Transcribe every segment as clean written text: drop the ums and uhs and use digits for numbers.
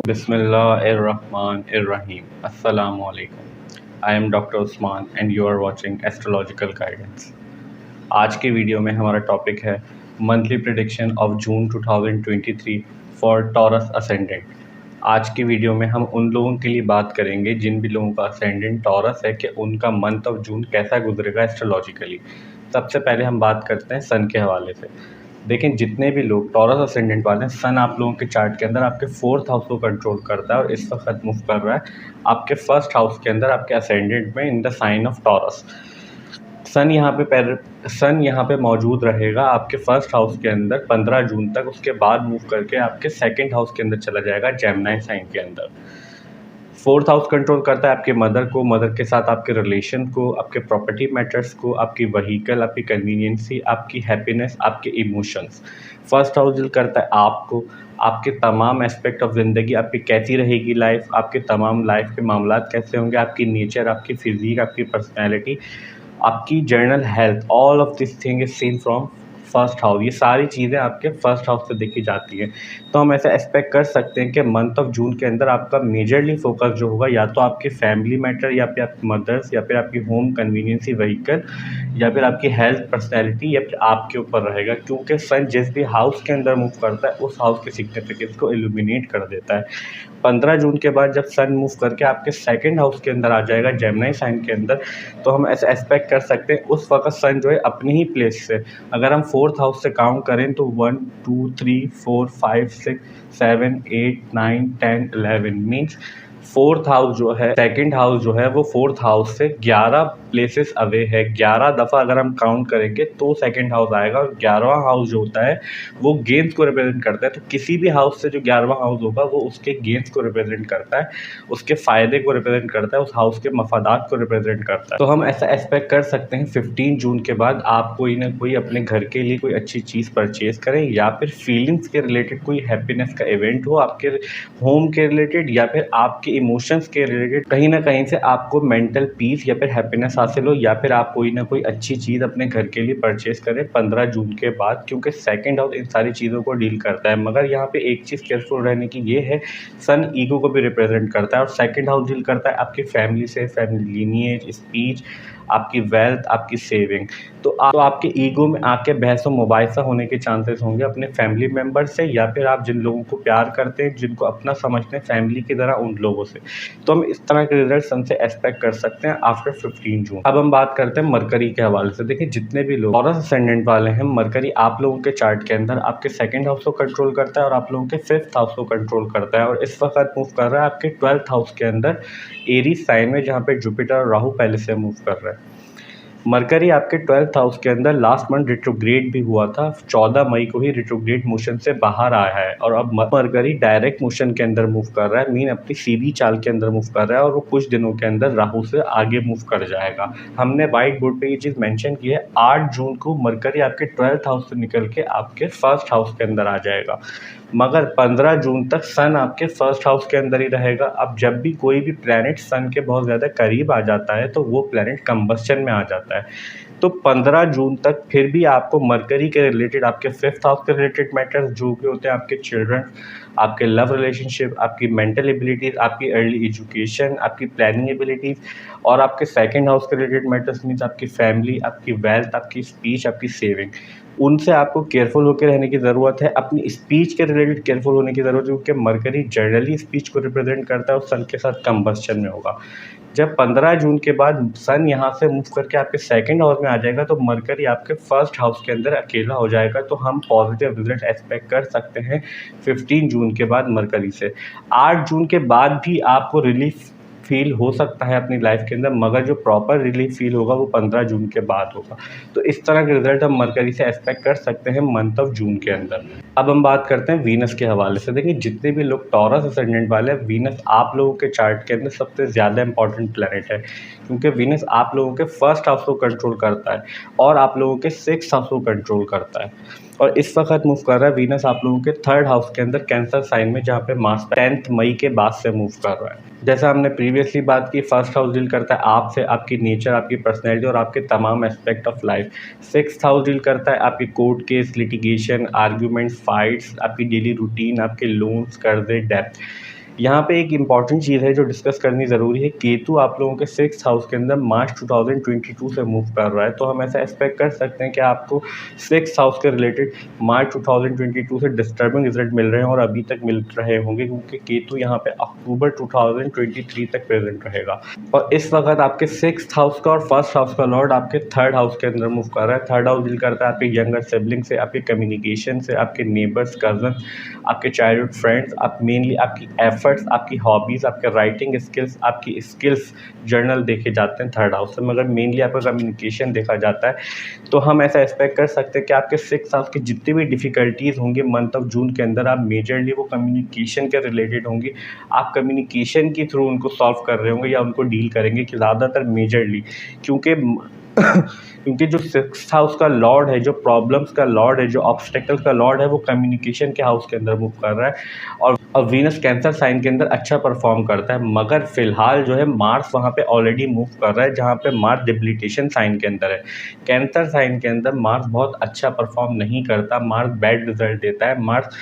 Bismillahirrahmanirrahim. Assalamu alaikum. I am Dr. Usman and you are watching Astrological Guidance. आज की video में हमारा topic है monthly prediction of June 2023 for taurus ascendant. आज की video में हम उन लोगों के लिए बात करेंगे जिन भी लोगों का असेंडेंट टॉरस है कि उनका मंथ ऑफ जून कैसा गुजरेगा एस्ट्रोलॉजिकली। सबसे पहले हम बात करते हैं सन के हवाले से। देखें, जितने भी लोग टॉरस असेंडेंट वाले हैं, सन आप लोगों के चार्ट के अंदर आपके 4th हाउस को कंट्रोल करता है और इस वक्त मूव कर रहा है आपके 1st हाउस के अंदर, आपके असेंडेंट में, in the sign of Taurus. Sun यहाँ पे मौजूद रहेगा आपके 1st हाउस के अंदर 15 जून तक। उसके बाद मूव करके आपके 2nd हाउस के अंदर चला जाएगा, जेमिनी साइन के अंदर। 4th हाउस कंट्रोल करता है आपके मदर को, मदर के साथ आपके रिलेशन को, आपके प्रॉपर्टी मैटर्स को, आपकी व्हीकल, आपकी कन्वीनियंसी, आपकी हैप्पीनेस, आपके इमोशंस। 1st हाउस डील करता है आपको, आपके तमाम एस्पेक्ट ऑफ ज़िंदगी, आपकी कैसी रहेगी लाइफ, आपके तमाम लाइफ के मामलात कैसे होंगे, आपकी नेचर, आपकी फिजिक, आपकी पर्सनैलिटी, आपकी general health. All of this thing is seen from 1st house. ये सारी चीज़ें आपके 1st हाउस से देखी जाती हैं। तो हम ऐसा एक्सपेक्ट कर सकते हैं कि मंथ ऑफ जून के अंदर आपका मेजरली फोकस जो होगा या तो आपके फैमिली मैटर, या फिर आपकी मदर्स, या फिर आपकी होम कन्वीनियंसी, व्हीकल, या फिर आपकी हेल्थ, पर्सनैलिटी, या फिर आपके ऊपर रहेगा, क्योंकि सन जिस भी हाउस के अंदर मूव करता है उस हाउस के सिग्निफिकेंस को इल्यूमिनेट कर देता है। 15 जून के बाद जब सन मूव करके आपके 2nd हाउस के अंदर आ जाएगा, जेमिनी साइन के अंदर, तो हम ऐसा एक्सपेक्ट कर सकते हैं उस वक्त सन जो है अपनी ही प्लेस से, अगर हम 4th हाउस से काउंट करें तो 1 2 3 4 5 6 7 8 9 10 11 मीन्स 4th हाउस जो है, 2nd हाउस जो है, वो 4th हाउस से 11 प्लेसेस अवे है। 11 दफ़ा अगर हम काउंट करेंगे तो 2nd हाउस आएगा, और 11वां हाउस जो होता है वो गेंस को रिप्रेजेंट करता है। तो किसी भी हाउस से जो 11वां हाउस होगा वो उसके गेंस को रिप्रेजेंट करता है, उसके फ़ायदे को रिप्रेजेंट करता है, उस हाउस के मफादात को रिप्रेजेंट करता है। तो हम ऐसा एक्सपेक्ट कर सकते हैं 15 जून के बाद आप कोई ना कोई अपने घर के लिए कोई अच्छी चीज़ परचेज़ करें, या फिर फीलिंग्स के रिलेटेड कोई हैप्पीनेस का इवेंट हो आपके होम के रिलेटेड, या फिर आपके इमोशंस के रिलेटेड कहीं ना कहीं से आपको मेंटल पीस या फिर हैप्पीनेस हासिल हो, या फिर आप कोई ना कोई अच्छी चीज़ अपने घर के लिए परचेज़ करें 15 जून के बाद, क्योंकि 2nd हाउस इन सारी चीज़ों को डील करता है। मगर यहाँ पे एक चीज़ केयरफुल रहने की ये है, सन ईगो को भी रिप्रेजेंट करता है, और 2nd हाउस डील करता है आपकी फैमिली से, फैमिली लीनिएज, स्पीच, आपकी वेल्थ, आपकी सेविंग। तो आपके ईगो में आके बहस व मुबाहिसा होने के चांसेस होंगे अपने फैमिली मेम्बर से, या फिर आप जिन लोगों को प्यार करते हैं, जिनको अपना समझते हैं फैमिली की तरह, उन लोगों से। तो हम इस तरह के रिजल्ट सन से एक्सपेक्ट कर सकते हैं आफ्टर 15 जून। अब हम बात करते हैं मरकरी के हवाले से। देखिए, जितने भी लोग टॉरस असेंडेंट वाले हैं, मरकरी आप लोगों के चार्ट के अंदर आपके 2nd हाउस को कंट्रोल करता है और आप लोगों के 5th हाउस को कंट्रोल करता है, और इस वक्त मूव कर रहा है आपके 12th हाउस के अंदर, एरीज साइन में, जहाँ पे जुपिटर और राहु पहले से मूव कर रहा है। मरकरी आपके 12th हाउस के अंदर लास्ट मंथ रिट्रोग्रेड भी हुआ था, 14 मई को ही रिट्रोग्रेड मोशन से बाहर आया है, और अब मरकरी डायरेक्ट मोशन के अंदर मूव कर रहा है, मीन अपनी सीधी चाल के अंदर मूव कर रहा है, और वो कुछ दिनों के अंदर राहु से आगे मूव कर जाएगा। हमने वाइट बोर्ड पे ये चीज़ मेंशन की है, 8 जून को मरकरी आपके 12th हाउस से निकल के आपके 1st हाउस के अंदर आ जाएगा, मगर 15 जून तक सन आपके 1st हाउस के अंदर ही रहेगा। अब जब भी कोई भी प्लैनेट सन के बहुत ज़्यादा करीब आ जाता है तो वो प्लैनेट कंबस्शन में आ जाता है। तो 15 जून तक फिर भी आपको मरकरी के रिलेटेड, आपके 5th हाउस के रिलेटेड मैटर्स जो भी होते हैं, आपके चिल्ड्रन, आपके लव रिलेशनशिप, आपकी मेंटल एबिलिटीज़, आपकी अर्ली एजुकेशन, आपकी प्लानिंग एबिलिटीज़, और आपके 2nd हाउस के रिलेटेड मैटर्स मीन्स आपकी फैमिली, आपकी वेल्थ, आपकी स्पीच, आपकी सेविंग, उनसे आपको केयरफुल होकर रहने की ज़रूरत है। अपनी स्पीच के रिलेटेड केयरफुल होने की ज़रूरत है, क्योंकि मरकरी जनरली स्पीच को रिप्रेजेंट करता है और सन के साथ कंबस्शन में होगा। जब 15 जून के बाद सन यहाँ से मूव करके आपके 2nd हाउस में आ जाएगा तो मरकरी आपके 1st हाउस के अंदर अकेला हो जाएगा। तो हम पॉजिटिव रिजल्ट एक्सपेक्ट कर सकते हैं 15 जून के बाद मरकरी से। 8 जून के बाद भी आपको रिलीफ फील हो सकता है अपनी लाइफ के अंदर, मगर जो प्रॉपर रिलीफ फील होगा वो 15 जून के बाद होगा। तो इस तरह के रिजल्ट हम मरकरी से एक्सपेक्ट कर सकते हैं मंथ ऑफ जून के अंदर। अब हम बात करते हैं वीनस के हवाले से। देखिए, जितने भी लोग टॉरस असेंडेंट वाले हैं, वीनस आप लोगों के चार्ट के अंदर सबसे ज़्यादा इंपॉर्टेंट प्लैनेट है, क्योंकि वीनस आप लोगों के 1st हाउस को कंट्रोल करता है और आप लोगों के 6th हाउस को कंट्रोल करता है, और इस वक्त मूव कर रहा है वीनस आप लोगों के 3rd हाउस के अंदर, कैंसर साइन में, जहाँ पे मास 10 मई के बाद से मूव कर रहा है। जैसा हमने प्रीवियसली बात की, 1st हाउस डील करता है आपसे, आपकी नेचर, आपकी पर्सनैलिटी और आपके तमाम aspect of life. 6th house deal करता है आपके court case, litigation, arguments, fights, आपकी डेली रूटीन, आपके लोन्स, कर्जे, डेप्थ। यहाँ पे एक इम्पॉर्टेंट चीज़ है जो डिस्कस करनी ज़रूरी है। केतु आप लोगों के 6th हाउस के अंदर मार्च 2022 से मूव कर रहा है, तो हम ऐसा एक्सपेक्ट कर सकते हैं कि आपको 6th हाउस के रिलेटेड मार्च 2022 से डिस्टर्बिंग रिजल्ट मिल रहे हैं और अभी तक मिल रहे होंगे, क्योंकि केतु यहाँ पे अक्टूबर 2023 तक प्रेजेंट रहेगा। और इस वक्त आपके 6th हाउस का और 1st हाउस का लॉर्ड आपके 3rd हाउस के अंदर मूव कर रहा है। 3rd हाउस डील करता है आपके यंगर सिबलिंग से, आपके कम्युनिकेशन से, आपके नेबर्स, कजन, आपके चाइल्डहुड फ्रेंड्स, आप मेनली आपकी एफर्ट्स, आपकी हॉबीज़, आपके राइटिंग स्किल्स, आपकी स्किल्स जर्नल देखे जाते हैं 3rd हाउस से। मगर मेनली आपका कम्युनिकेशन देखा जाता है, तो हम ऐसा एक्सपेक्ट कर सकते हैं कि आपके 6th हाउस की जितनी भी डिफ़िकल्टीज़ होंगी मंथ ऑफ जून के अंदर, आप मेजरली वो कम्युनिकेशन के रिलेटेड होंगी। आप कम्युनिकेशन के थ्रू उनको सॉल्व कर रहे होंगे या उनको डील करेंगे, कि ज़्यादातर मेजरली, क्योंकि क्योंकि जो 6th हाउस का लॉर्ड है, जो प्रॉब्लम्स का लॉर्ड है, जो ऑब्स्टेकल्स का लॉर्ड है, वो कम्युनिकेशन के हाउस के अंदर मूव कर रहा है। और वीनस कैंसर साइन के अंदर अच्छा परफॉर्म करता है, मगर फिलहाल जो है मार्स वहाँ पे ऑलरेडी मूव कर रहा है, जहाँ पे मार्स डिप्लीटेशन साइन के अंदर है। कैंसर साइन के अंदर मार्स बहुत अच्छा परफॉर्म नहीं करता, मार्स बैड रिजल्ट देता है, मार्स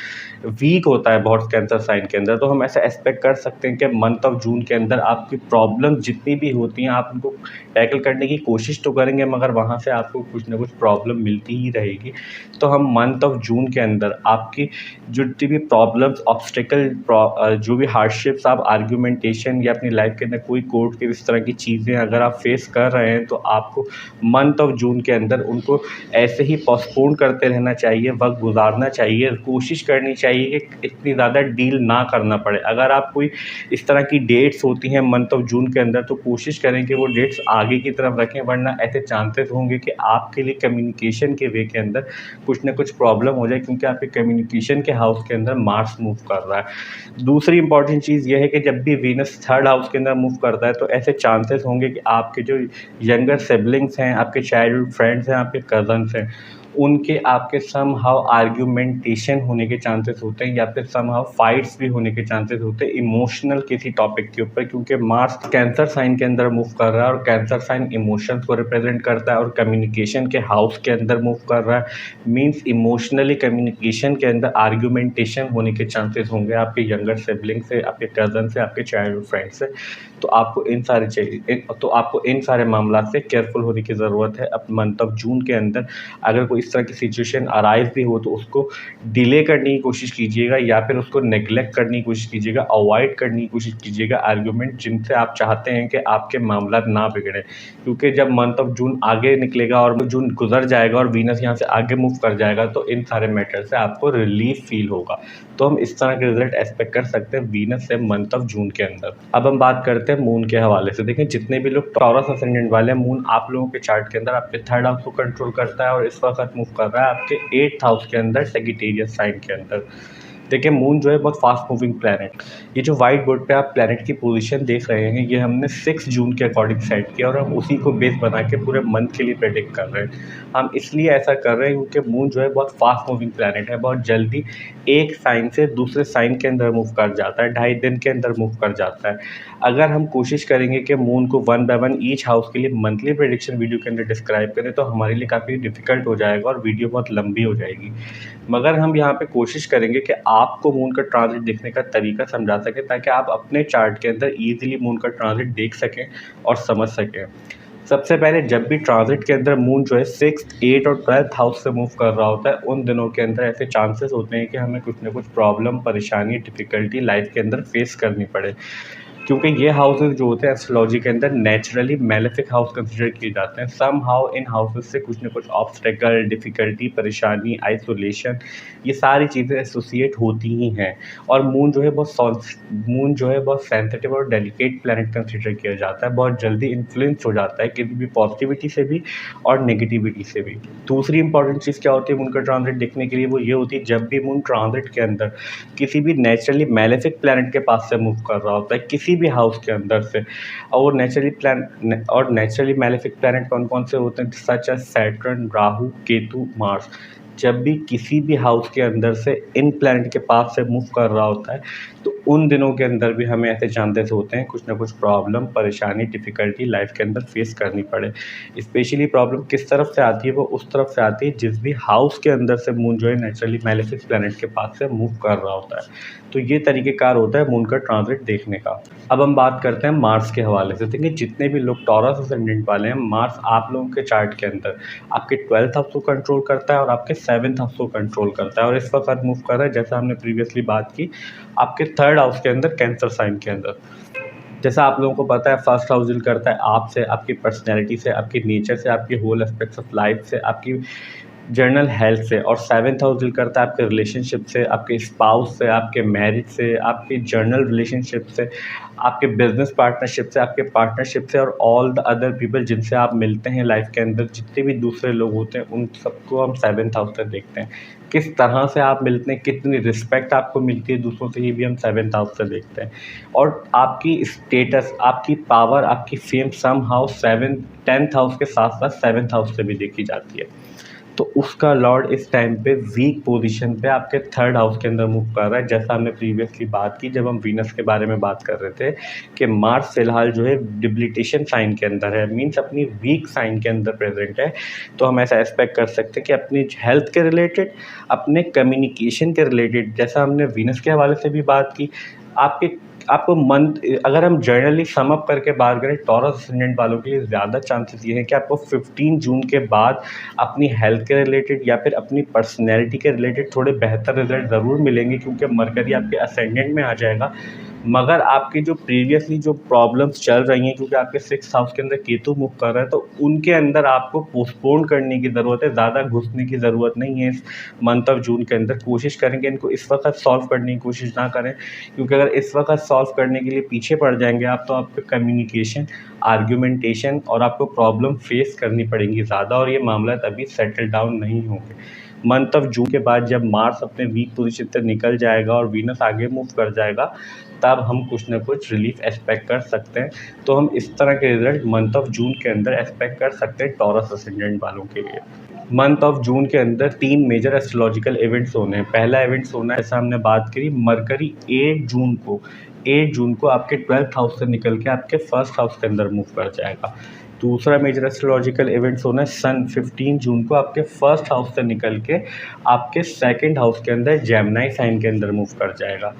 वीक होता है बहुत कैंसर साइन के अंदर। तो हम ऐसा एक्सपेक्ट कर सकते हैं कि मंथ ऑफ जून के अंदर आपकी प्रॉब्लम जितनी भी होती हैं, आप उनको टैकल करने की कोशिश तो करेंगे, मगर वहाँ से आपको कुछ ना कुछ प्रॉब्लम मिलती ही रहेगी। तो हम मंथ ऑफ जून के अंदर आपकी जितनी भी प्रॉब्लम्स, ऑब्स्टेकल, जो भी हार्डशिप्स, आप आर्ग्यूमेंटेशन या अपनी लाइफ के अंदर कोई कोर्ट के इस तरह की चीज़ें अगर आप फेस कर रहे हैं, तो आपको मंथ ऑफ जून के अंदर उनको ऐसे ही पोस्टपोन करते रहना चाहिए, वक्त गुजारना चाहिए, कोशिश करनी चाहिए कि इतनी ज़्यादा डील ना करना पड़े। अगर आप कोई इस तरह की डेट्स होती हैं मंथ ऑफ जून के अंदर, तो कोशिश करें कि वो डेट्स आगे की तरफ रखें, वरना ऐसे चांसेस होंगे कि आपके लिए कम्युनिकेशन के वे के अंदर कुछ ना कुछ प्रॉब्लम हो जाए, क्योंकि आपके कम्युनिकेशन के हाउस के अंदर मार्स मूव कर रहा है। दूसरी इंपॉर्टेंट चीज़ ये है कि जब भी वीनस 3rd हाउस के अंदर मूव करता है, तो ऐसे चांसेस होंगे कि आपके जो यंगर सिबलिंग्स हैं, आपके चाइल्डहुड फ्रेंड्स हैं, आपके कज़न्स हैं, उनके आपके समहाउ आर्ग्यूमेंटेशन होने के चांसेस होते हैं, या फिर समहाउ फाइट्स भी होने के चांसेस होते हैं इमोशनल किसी टॉपिक के ऊपर, क्योंकि मार्स कैंसर साइन के अंदर मूव कर रहा है और कैंसर साइन इमोशंस को रिप्रेजेंट करता है और कम्युनिकेशन के हाउस के अंदर मूव कर रहा है। मीन्स इमोशनली कम्युनिकेशन के अंदर आर्ग्यूमेंटेशन होने के चांसेस होंगे आपके यंगर सिबलिंग से, आपके कज़न से, आपके चाइल्डहुड फ्रेंड से। तो आपको इन सारे मामला से केयरफुल होने की ज़रूरत है। अब मंथ ऑफ जून के अंदर अगर कोई इस तरह की सिचुएशन अराइज भी हो, तो उसको डिले करने की कोशिश कीजिएगा, या फिर उसको नेग्लेक्ट करने की कोशिश कीजिएगा, अवॉइड करने की कोशिश कीजिएगा आर्ग्यूमेंट जिनसे आप चाहते हैं कि आपके मामला ना बिगड़े। क्योंकि जब मंथ ऑफ जून आगे निकलेगा और जून गुजर जाएगा और वीनस यहाँ से आगे मूव कर जाएगा, तो इन सारे मैटर से आपको रिलीफ फील होगा। तो हम इस तरह के रिजल्ट एक्सपेक्ट कर सकते हैं वीनस से मंथ ऑफ जून के अंदर। अब हम बात करते हैं मून के हवाले से। देखें, जितने भी लोग टॉरस असेंडेंट वाले हैं, मून आप लोगों के चार्ट के अंदर आपके 3rd हाउस को कंट्रोल करता है और इस वक्त मूव कर रहा है आपके 8th हाउस के अंदर, सेजिटेरियस साइन के अंदर। देखिए, मून जो है बहुत फास्ट मूविंग प्लैनेट। ये जो व्हाइट बोर्ड पे आप प्लैनेट की पोजीशन देख रहे हैं, ये हमने 6 जून के अकॉर्डिंग सेट किया और हम उसी को बेस बना के पूरे मंथ के लिए प्रेडिक्ट कर रहे हैं। हम इसलिए ऐसा कर रहे हैं क्योंकि मून जो है बहुत फास्ट मूविंग प्लैनेट है, बहुत जल्दी एक साइन से दूसरे साइन के अंदर मूव कर जाता है, 2.5 दिन के अंदर मूव कर जाता है। अगर हम कोशिश करेंगे कि मून को 1 बाय 1 ईच हाउस के लिए मंथली प्रेडिक्शन वीडियो के अंदर डिस्क्राइब करें, तो हमारे लिए काफ़ी डिफिकल्ट हो जाएगा और वीडियो बहुत लंबी हो जाएगी। मगर हम यहाँ पे कोशिश करेंगे कि आपको मून का ट्रांजिट देखने का तरीका समझा सकें, ताकि आप अपने चार्ट के अंदर ईजिली मून का ट्रांजिट देख सकें और समझ सकें। सबसे पहले, जब भी ट्रांजिट के अंदर मून जो है 6th, 8th और 12th हाउस से मूव कर रहा होता है, उन दिनों के अंदर ऐसे चांसेस होते हैं कि हमें कुछ ना कुछ प्रॉब्लम, परेशानी, डिफ़िकल्टी लाइफ के अंदर फेस करनी पड़े, क्योंकि ये हाउसेस जो होते हैं एस्ट्रोलॉजी के अंदर नेचुरली मैलेफिक हाउस कंसिडर किए जाते हैं। सम हाउ इन हाउसेस से कुछ ना कुछ ऑब्स्टेकल, डिफ़िकल्टी, परेशानी, आइसोलेशन, ये सारी चीज़ें एसोसिएट होती ही हैं। और मून जो है बहुत सेंसिटिव और डेलिकेट प्लैनेट कंसिडर किया जाता है, बहुत जल्दी इन्फ्लुएंस हो जाता है किसी भी पॉजिटिविटी से भी और नेगेटिविटी से भी। दूसरी इंपॉर्टेंट चीज़ क्या होती है मून का ट्रांजिट देखने के लिए, वो ये होती है जब भी मून ट्रांजिट के अंदर किसी भी नेचुरली मैलेफिक प्लैनेट के पास से मूव कर रहा होता है, किसी भी हाउस के अंदर से, और नेचुरली मैलेफिक प्लैनेट कौन कौन से होते हैं, such as Saturn, Rahu, Ketu, Mars. जब भी किसी भी हाउस के अंदर से इन प्लैनेट के पास से मूव कर रहा होता है, तो उन दिनों के अंदर भी हमें ऐसे चांसेस होते हैं कुछ ना कुछ प्रॉब्लम, परेशानी, डिफ़िकल्टी लाइफ़ के अंदर फेस करनी पड़े। स्पेशली प्रॉब्लम किस तरफ से आती है, वो उस तरफ से आती है जिस भी हाउस के अंदर से मून जो है नेचुरली मैलेफिक प्लैनेट के पास से मूव कर रहा होता है। तो ये तरीक़ेकार होता है मून का ट्रांज़िट देखने का। अब हम बात करते हैं मार्स के हवाले से। देखिए, जितने भी लोग टॉरस असेंडेंट वाले हैं, मार्स आप लोगों के चार्ट के अंदर आपके 12th हाउस को कंट्रोल करता है और आपके 7th हाउस को कंट्रोल करता है, और इस वक्त मूव कर रहा है, जैसा हमने प्रीवियसली बात की, आपके 3rd हाउस के अंदर, कैंसर साइन के अंदर। जैसा आप लोगों को पता है, फर्स्ट हाउस डील करता है आपसे, आपकी पर्सनैलिटी से, आपकी नेचर से, आपकी होल एस्पेक्ट्स ऑफ लाइफ से, आपकी जनरल हेल्थ से, और 7th हाउस डील करता है आपके रिलेशनशिप से, आपके स्पाउस से, आपके मैरिज से, आपके जनरल रिलेशनशिप से, आपके बिजनेस पार्टनरशिप से, आपके पार्टनरशिप से, और ऑल द अदर पीपल जिनसे आप मिलते हैं लाइफ के अंदर, जितने भी दूसरे लोग होते हैं उन सबको हम 7th हाउस से देखते हैं। किस तरह से आप मिलते हैं, कितनी रिस्पेक्ट आपको मिलती है दूसरों से, ये भी हम 7th हाउस से देखते हैं। और आपकी स्टेटस, आपकी पावर, आपकी फेम सम हाउस 10th हाउस के साथ साथ 7th हाउस से भी देखी जाती है। तो उसका लॉर्ड इस टाइम पे वीक पोजीशन पे आपके 3rd हाउस के अंदर मूव कर रहा है। जैसा हमने प्रीवियसली बात की जब हम वीनस के बारे में बात कर रहे थे कि मार्स फिलहाल जो है डिबिलिटेशन साइन के अंदर है, मीन्स अपनी वीक साइन के अंदर प्रेजेंट है। तो हम ऐसा एक्सपेक्ट कर सकते हैं कि अपनी हेल्थ के रिलेटेड, अपने कम्युनिकेशन के रिलेटेड, जैसा हमने वीनस के हवाले से भी बात की, आपको मंथ, अगर हम जनरली सम अप करके बात करें, टॉरस असेंडेंट वालों के लिए ज़्यादा चांसेस ये हैं कि आपको 15 जून के बाद अपनी हेल्थ के रिलेटेड या फिर अपनी पर्सनैलिटी के रिलेटेड थोड़े बेहतर रिजल्ट ज़रूर मिलेंगे, क्योंकि मरकरी आपके असेंडेंट में आ जाएगा। मगर आपकी जो प्रीवियसली जो प्रॉब्लम्स चल रही हैं, क्योंकि आपके 6th हाउस के अंदर केतु मूव कर रहा है, तो उनके अंदर आपको पोस्टपोन करने की ज़रूरत है, ज़्यादा घुसने की ज़रूरत नहीं है। इस मंथ ऑफ जून के अंदर कोशिश करेंगे इनको इस वक्त सॉल्व करने की कोशिश ना करें, क्योंकि अगर इस वक्त सॉल्व करने के लिए पीछे पड़ जाएंगे आप, तो आपके कम्युनिकेशन, आर्ग्यूमेंटेशन और आपको प्रॉब्लम फेस करनी पड़ेंगी ज़्यादा, और ये मामला अभी सेटल डाउन नहीं होंगे। मंथ ऑफ जून के बाद जब मार्स अपने वीक पोजीशन से निकल जाएगा और वीनस आगे मूव कर जाएगा, तब हम कुछ ना कुछ रिलीफ एक्सपेक्ट कर सकते हैं। तो हम इस तरह के रिजल्ट मंथ ऑफ जून के अंदर एक्सपेक्ट कर सकते हैं टॉरस असेंडेंट वालों के लिए। मंथ ऑफ जून के अंदर 3 मेजर एस्ट्रोलॉजिकल इवेंट्स होने हैं। पहला इवेंट्स होना है, जैसा हमने बात करी, मरकरी 8 जून को आपके 12th हाउस से निकल के आपके 1st हाउस के अंदर मूव कर जाएगा। दूसरा मेजर एस्ट्रोलॉजिकल इवेंट्स होना है, सन 15 जून को आपके 1st हाउस से निकल के आपके 2nd हाउस के अंदर जेमिनी साइन के अंदर मूव कर जाएगा।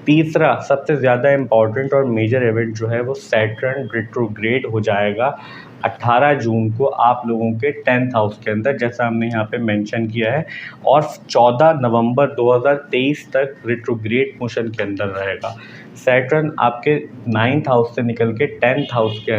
तीसरा सबसे ज़्यादा इम्पॉर्टेंट और मेजर इवेंट जो है वो सैटर्न रिट्रोग्रेड हो जाएगा 18 जून को आप लोगों के 10th हाउस के अंदर, जैसा हमने यहाँ पे मेंशन किया है, और 14 नवंबर 2023 तक रिट्रोग्रेड मोशन के अंदर रहेगा। सैटर्न आपके 9th हाउस से निकल के 10th हाउस के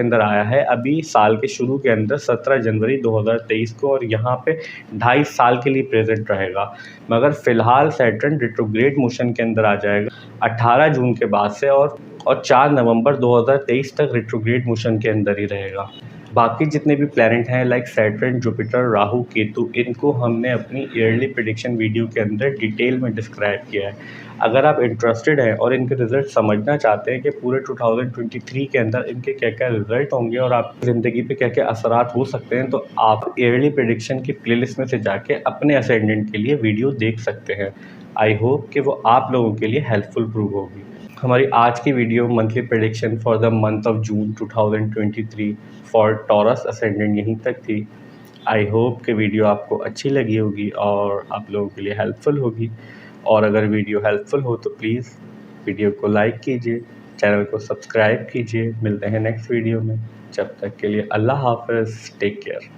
अंदर आया है अभी साल के शुरू के अंदर 17 जनवरी 2023 को, और यहाँ पे 2.5 साल के लिए प्रेजेंट रहेगा। मगर फ़िलहाल सैटर्न रिट्रोग्रेड मोशन के अंदर आ जाएगा 18 जून के बाद से, और 4 नवंबर 2023 तक रिट्रोग्रेड मोशन के अंदर ही रहेगा। बाकी जितने भी प्लैनेट हैं like Saturn, Jupiter, Rahu, Ketu, इनको हमने अपनी ईयरली प्रेडिक्शन वीडियो के अंदर डिटेल में डिस्क्राइब किया है। अगर आप इंटरेस्टेड हैं और इनके रिज़ल्ट समझना चाहते हैं कि पूरे 2023 के अंदर इनके क्या-क्या रिज़ल्ट होंगे और आपकी ज़िंदगी पे क्या-क्या असरात हो सकते हैं, तो आप ईयरली प्रेडिक्शन की प्लेलिस्ट में से जाके अपने असेंडेंट के लिए वीडियो देख सकते हैं। आई होप कि वो आप लोगों के लिए हेल्पफुल प्रूव होगी। हमारी आज की video monthly prediction for the month of June 2023 for taurus ascendant यहीं तक थी। आई होप कि वीडियो आपको अच्छी लगी होगी और आप लोगों के लिए हेल्पफुल होगी, और अगर वीडियो हेल्पफुल हो तो प्लीज़ वीडियो को लाइक कीजिए, चैनल को सब्सक्राइब कीजिए। मिलते हैं नेक्स्ट वीडियो में, जब तक के लिए अल्लाह हाफ़िज़, टेक केयर।